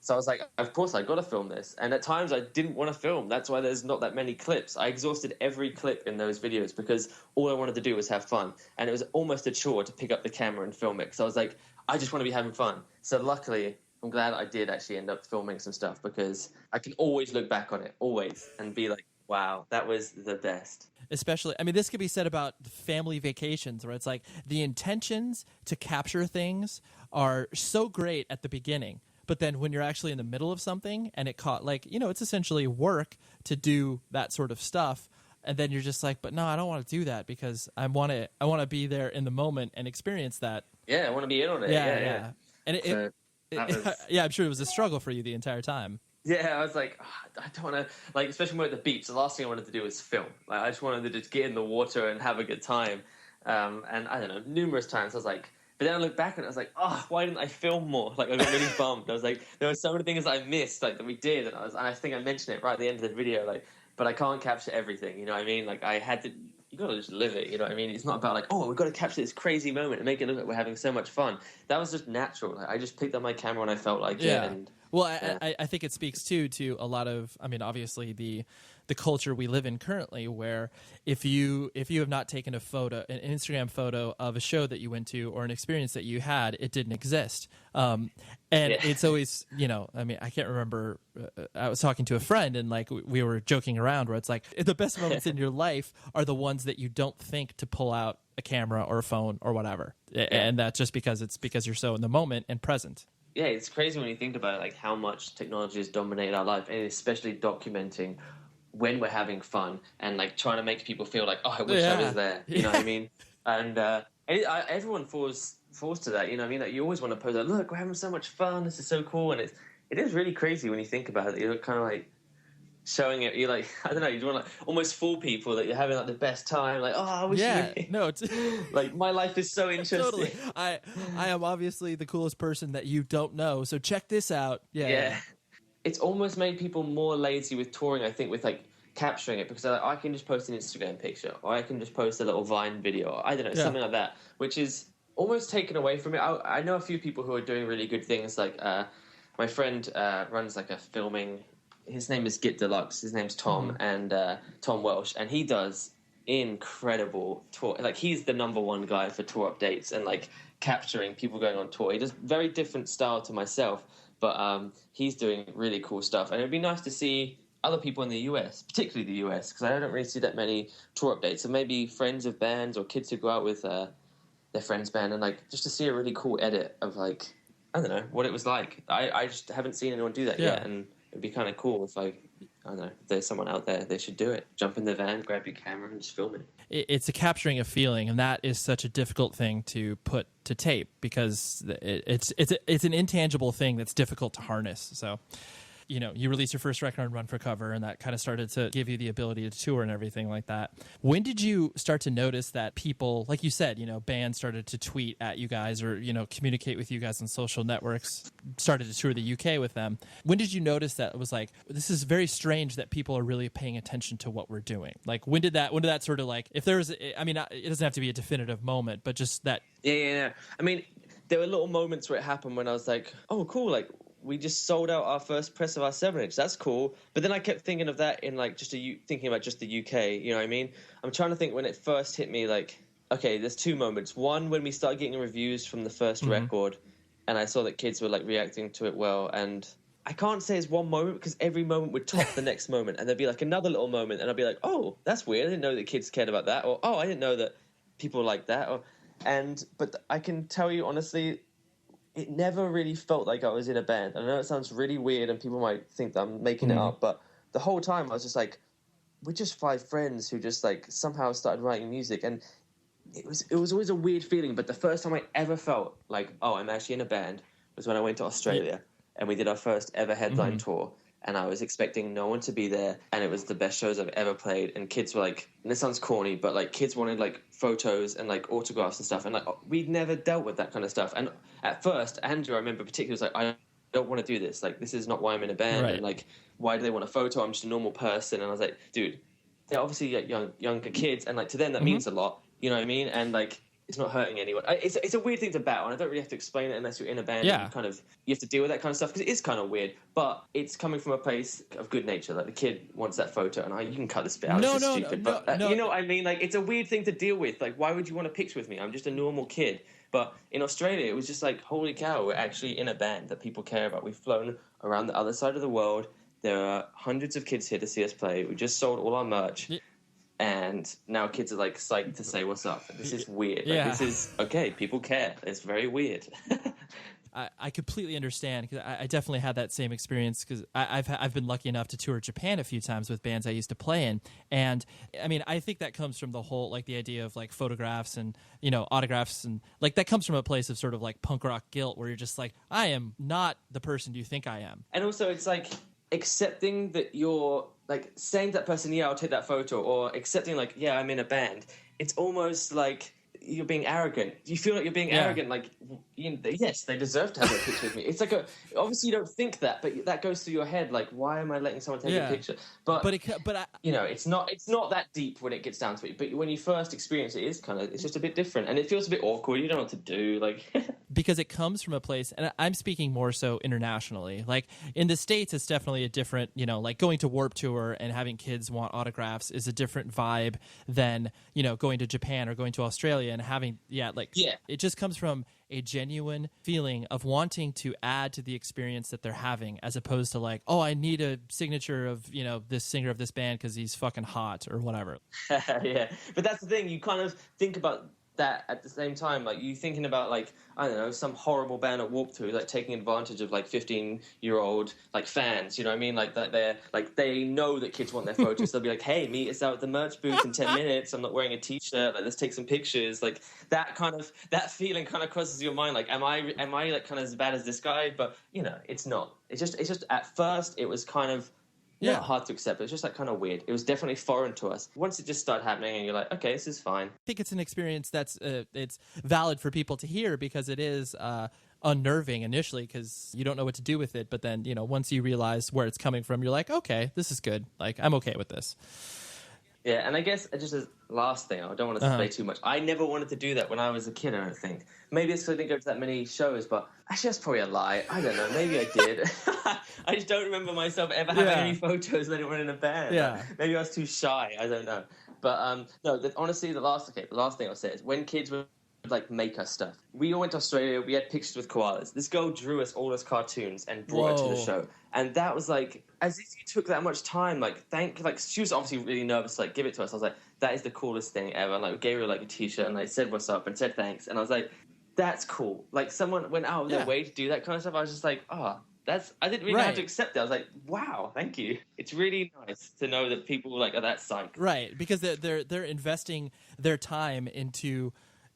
So I was like, of course I got to film this. And at times I didn't want to film. That's why there's not that many clips. I exhausted every clip in those videos because all I wanted to do was have fun. And it was almost a chore to pick up the camera and film it. Because I was like, I just want to be having fun. So luckily, I'm glad I did actually end up filming some stuff, because I can always look back on it, always, and be like, wow, that was the best. Especially, I mean, this could be said about family vacations, where it's like the intentions to capture things are so great at the beginning. But then when you're actually in the middle of something and it caught, like, you know, it's essentially work to do that sort of stuff. And then you're just like, but no, I don't want to do that, because I want to be there in the moment and experience that. Yeah, I want to be in on it. Yeah. And yeah, I'm sure it was a struggle for you the entire time. Yeah, I was like, I don't want to, like, especially when we're at the beach, the last thing I wanted to do was film. Like, I just wanted to just get in the water and have a good time. And I don't know, numerous times I was like, but then I look back and I was like, oh, why didn't I film more? Like, I got really bummed. I was like, there were so many things I missed, like, that we did. And I think I mentioned it right at the end of the video, like, but I can't capture everything, you know what I mean? Like, I had to, you got to just live it, you know what I mean? It's not about like, oh, we've got to capture this crazy moment and make it look like we're having so much fun. That was just natural. Like, I just picked up my camera when I felt like it. And well, I think it speaks too to a lot of, I mean, obviously the culture we live in currently, where if you have not taken a photo, an Instagram photo of a show that you went to or an experience that you had, it didn't exist. It's always, you know, I mean, I can't remember. I was talking to a friend and like we were joking around where it's like the best moments in your life are the ones that you don't think to pull out a camera or a phone or whatever. And that's just because you're so in the moment and present. Yeah, it's crazy when you think about it, like how much technology has dominated our life, and especially documenting when we're having fun and like trying to make people feel like, oh, I wish I was there. You know what I mean? And everyone falls to that. You know what I mean? Like, you always want to post like, look, we're having so much fun. This is so cool. And it is really crazy when you think about it. You're kind of like showing it. You're like, I don't know. You want to like almost fool people that you're having like the best time. Like, oh, I wish. Yeah, no, it's like my life is so interesting. Totally. I am obviously the coolest person that you don't know. So check this out. Yeah. It's almost made people more lazy with touring, I think, with like capturing it, because I can just post an Instagram picture, or I can just post a little Vine video, or I don't know, something like that, which is almost taken away from it. I know a few people who are doing really good things. Like my friend runs like a filming. His name is Git Deluxe. His name's Tom, and Tom Welsh, and he does incredible tour. Like, he's the number one guy for tour updates, and like capturing people going on tour. He does very different style to myself, but he's doing really cool stuff. And it'd be nice to see other people in the US, particularly the US, because I don't really see that many tour updates. So maybe friends of bands or kids who go out with their friend's band, and like just to see a really cool edit of like, I don't know, what it was like. I just haven't seen anyone do that yet, and it'd be kind of cool if like, I don't know, if there's someone out there, they should do it. Jump in the van, grab your camera, and just film it. It's a capturing a feeling, and that is such a difficult thing to put to tape because it's an intangible thing that's difficult to harness. So, you know, you released your first record on Run for Cover, and that kind of started to give you the ability to tour and everything like that. When did you start to notice that people, like you said, you know, bands started to tweet at you guys or, you know, communicate with you guys on social networks, started to tour the UK with them? When did you notice that it was like, this is very strange that people are really paying attention to what we're doing? Like, when did that sort of like, if there was, I mean, it doesn't have to be a definitive moment, but just that. Yeah. I mean, there were little moments where it happened when I was like, oh, cool, like, we just sold out our first press of our 7-inch. That's cool. But then I kept thinking of that in like thinking about just the UK. You know what I mean? I'm trying to think when it first hit me. Like, okay, there's two moments. One, when we started getting reviews from the first record, and I saw that kids were like reacting to it well. And I can't say it's one moment because every moment would top the next moment, and there'd be like another little moment, and I'd be like, oh, that's weird. I didn't know that kids cared about that, or oh, I didn't know that people like that. But I can tell you honestly, it never really felt like I was in a band. I know it sounds really weird and people might think that I'm making it up, but the whole time I was just like, we're just 5 friends who just like somehow started writing music. And it was always a weird feeling. But the first time I ever felt like, oh, I'm actually in a band was when I went to Australia and we did our first ever headline tour. And I was expecting no one to be there, and it was the best shows I've ever played. And kids were like, and this sounds corny, but like kids wanted like photos and like autographs and stuff. And like we'd never dealt with that kind of stuff. And at first, Andrew, I remember particularly, was like, I don't want to do this. Like, this is not why I'm in a band. Right. And like, why do they want a photo? I'm just a normal person. And I was like, dude, they're obviously like younger kids, and like to them that means a lot. You know what I mean? And like, it's not hurting anyone. It's a weird thing to battle, and I don't really have to explain it unless you're in a band. Yeah. And you have to deal with that kind of stuff because it is kind of weird. But it's coming from a place of good nature. Like the kid wants that photo, and you can cut this bit out. It's just stupid. But you know what I mean? Like it's a weird thing to deal with. Like why would you want a picture with me? I'm just a normal kid. But in Australia, it was just like, holy cow, we're actually in a band that people care about. We've flown around the other side of the world. There are hundreds of kids here to see us play. We just sold all our merch. Yeah. And now kids are like psyched to say what's up. This is weird. Like, this is okay. People care. It's very weird. I completely understand because I definitely had that same experience because I've been lucky enough to tour Japan a few times with bands I used to play in, and I mean I think that comes from the whole like the idea of like photographs and autographs and like that comes from a place of sort of like punk rock guilt where you're just like I am not the person you think I am, and also it's like accepting that you're like saying to that person, yeah, I'll take that photo, or accepting like, yeah, I'm in a band. It's almost like you're being arrogant. You feel like you're being arrogant. Like, yes, they deserve to have a picture with me. It's like obviously you don't think that, but that goes through your head. Like, why am I letting someone take a picture? It's not that deep when it gets down to it. But when you first experience it, it's just a bit different, and it feels a bit awkward. You don't know what to do, like. Because it comes from a place, and I'm speaking more so internationally. Like in the States, it's definitely a different, like going to Warped Tour and having kids want autographs is a different vibe than, going to Japan or going to Australia and having, it just comes from a genuine feeling of wanting to add to the experience that they're having, as opposed to like, oh, I need a signature of, this singer of this band because he's fucking hot or whatever. Yeah, but that's the thing. You kind of think about that at the same time, like you thinking about like, I don't know, some horrible band at Warped Tour like taking advantage of like 15-year-old like fans, you know what I mean? Like that they're like, they know that kids want their photos. They'll be like, hey, meet us out at the merch booth in 10 minutes. I'm not wearing a t-shirt. Like, let's take some pictures. Like that feeling kind of crosses your mind. Like, am I like kind of as bad as this guy? But it's not. It's just at first it was kind of hard to accept. It was just like kind of weird. It was definitely foreign to us. Once it just started happening and you're like, okay, this is fine. I think it's an experience that's it's valid for people to hear because it is unnerving initially because you don't know what to do with it. But then, once you realize where it's coming from, you're like, okay, this is good. Like, I'm okay with this. Yeah, and I guess just as last thing, I don't want to say too much. I never wanted to do that when I was a kid, I don't think. Maybe it's because I didn't go to that many shows, but actually that's probably a lie. I don't know. Maybe I did. I just don't remember myself ever having any photos of anyone in a band. Yeah. Maybe I was too shy. I don't know. But no, honestly, the last thing I'll say is when kids were like make us stuff. We all went to Australia. We had pictures with koalas. This girl drew us all as cartoons and brought it to the show. And that was like, as if you took that much time. Like, she was obviously really nervous to like give it to us. I was like, that is the coolest thing ever. And like, we gave her like a T-shirt and like said what's up and said thanks. And I was like, that's cool. Like, someone went out of their way to do that kind of stuff. I was just like, I didn't really know how to accept it. I was like, wow, thank you. It's really nice to know that people like are that psyched. Right, because they're investing their time into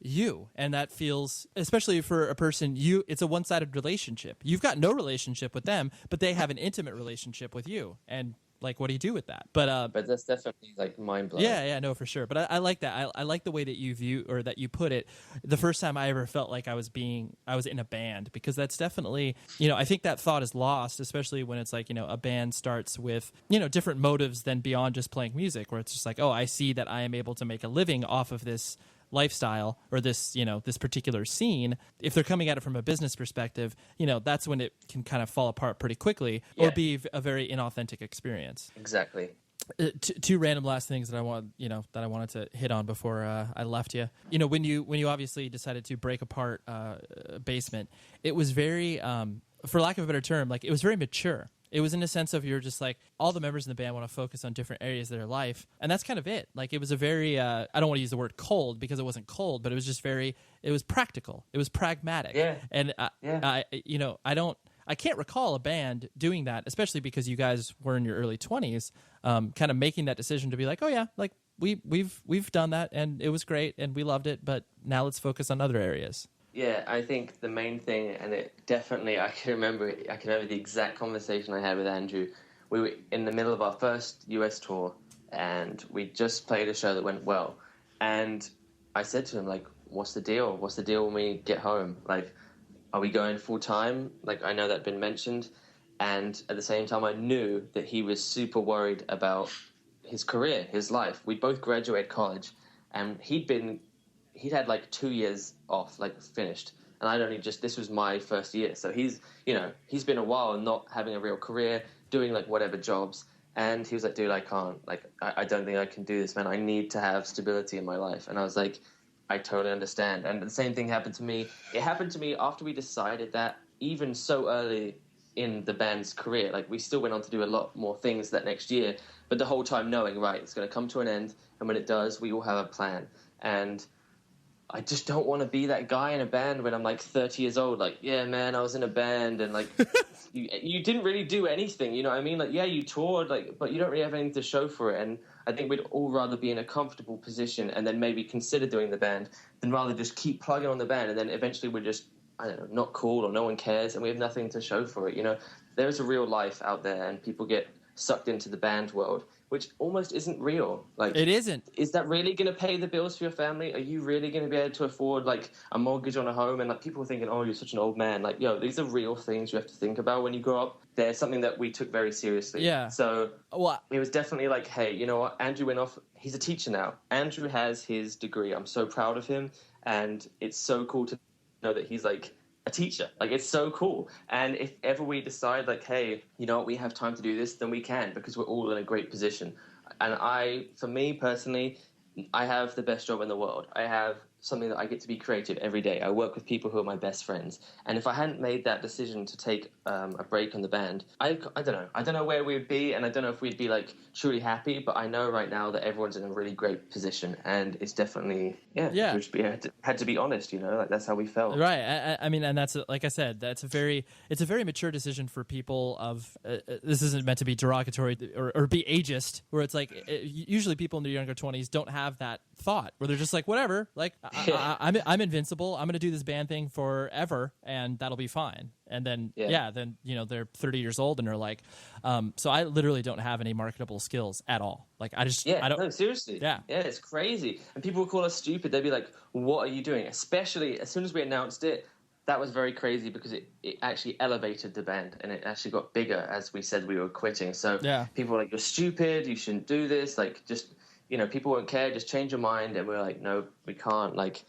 you, and that feels, especially for a person, it's a one-sided relationship. You've got no relationship with them, but they have an intimate relationship with you, and like, what do you do with that? But that's definitely like mind-blowing. Yeah, no, for sure. But I like that. I like the way that you view, or that you put it. The first time I ever felt like I was in a band, because that's definitely, I think that thought is lost, especially when it's like, a band starts with, different motives than beyond just playing music, where it's just like, oh, I see that I am able to make a living off of this lifestyle or this this particular scene. If they're coming at it from a business perspective, that's when it can kind of fall apart pretty quickly, or be a very inauthentic experience. Exactly. Two random last things that I wanted to hit on before I left you. When you obviously decided to break apart Basement, it was very, for lack of a better term, like, it was very mature. It was in the sense of, you're just like, all the members in the band want to focus on different areas of their life, and that's kind of it. Like, it was a very, I don't want to use the word cold, because it wasn't cold, but it was just it was practical. It was pragmatic. Yeah. And I can't recall a band doing that, especially because you guys were in your early 20s, kind of making that decision to be like, oh yeah, like we've done that and it was great and we loved it, but now let's focus on other areas. Yeah, I think the main thing, and it definitely, I can remember the exact conversation I had with Andrew. We were in the middle of our first US tour, and we just played a show that went well. And I said to him, like, what's the deal? What's the deal when we get home? Like, are we going full time? Like, I know that'd been mentioned. And at the same time, I knew that he was super worried about his career, his life. We both graduated college, and he'd had like 2 years off, like finished. And this was my first year. So he's been a while not having a real career, doing like whatever jobs. And he was like, dude, I can't, like, I don't think I can do this, man. I need to have stability in my life. And I was like, I totally understand. And the same thing happened to me. It happened to me after we decided that, even so early in the band's career. Like, we still went on to do a lot more things that next year, but the whole time knowing, right, it's going to come to an end. And when it does, we all have a plan. And I just don't want to be that guy in a band when I'm like 30 years old. Like, yeah, man, I was in a band, and like, you didn't really do anything. You know what I mean? Like, yeah, you toured, like, but you don't really have anything to show for it. And I think we'd all rather be in a comfortable position and then maybe consider doing the band than rather just keep plugging on the band, and then eventually we're just, I don't know, not cool, or no one cares, and we have nothing to show for it. There's a real life out there, and people get sucked into the band world, which almost isn't real. Like, it isn't. Is that really going to pay the bills for your family? Are you really going to be able to afford like a mortgage on a home? And like, people are thinking, oh, you're such an old man. Like, these are real things you have to think about when you grow up. There's something that we took very seriously. Yeah. So it was definitely like, hey, you know what? Andrew went off. He's a teacher now. Andrew has his degree. I'm so proud of him. And it's so cool to know that he's like a teacher. Like, it's so cool. And if ever we decide like, hey, you know what, we have time to do this, then we can, because we're all in a great position. And for me personally, I have the best job in the world. I have something that I get to be creative every day. I work with people who are my best friends. And if I hadn't made that decision to take a break on the band, I don't know. I don't know where we'd be, and I don't know if we'd be like truly happy, but I know right now that everyone's in a really great position, and it's definitely, we had to be honest, like that's how we felt. Right. I mean, and that's, like I said, it's a very mature decision for people of, this isn't meant to be derogatory or be ageist, where it's like, usually people in their younger 20s don't have that thought, where they're just like, whatever, like, I'm invincible. I'm going to do this band thing forever, and that'll be fine. And then, then they're 30 years old, and they're like, so I literally don't have any marketable skills at all. Like, I don't. No, seriously. Yeah, it's crazy. And people would call us stupid. They'd be like, "What are you doing?" Especially as soon as we announced it, that was very crazy, because it actually elevated the band, and it actually got bigger as we said we were quitting. So people were like, "You're stupid. You shouldn't do this." Like, just. People won't care, just change your mind. And we're like, no, we can't. Like,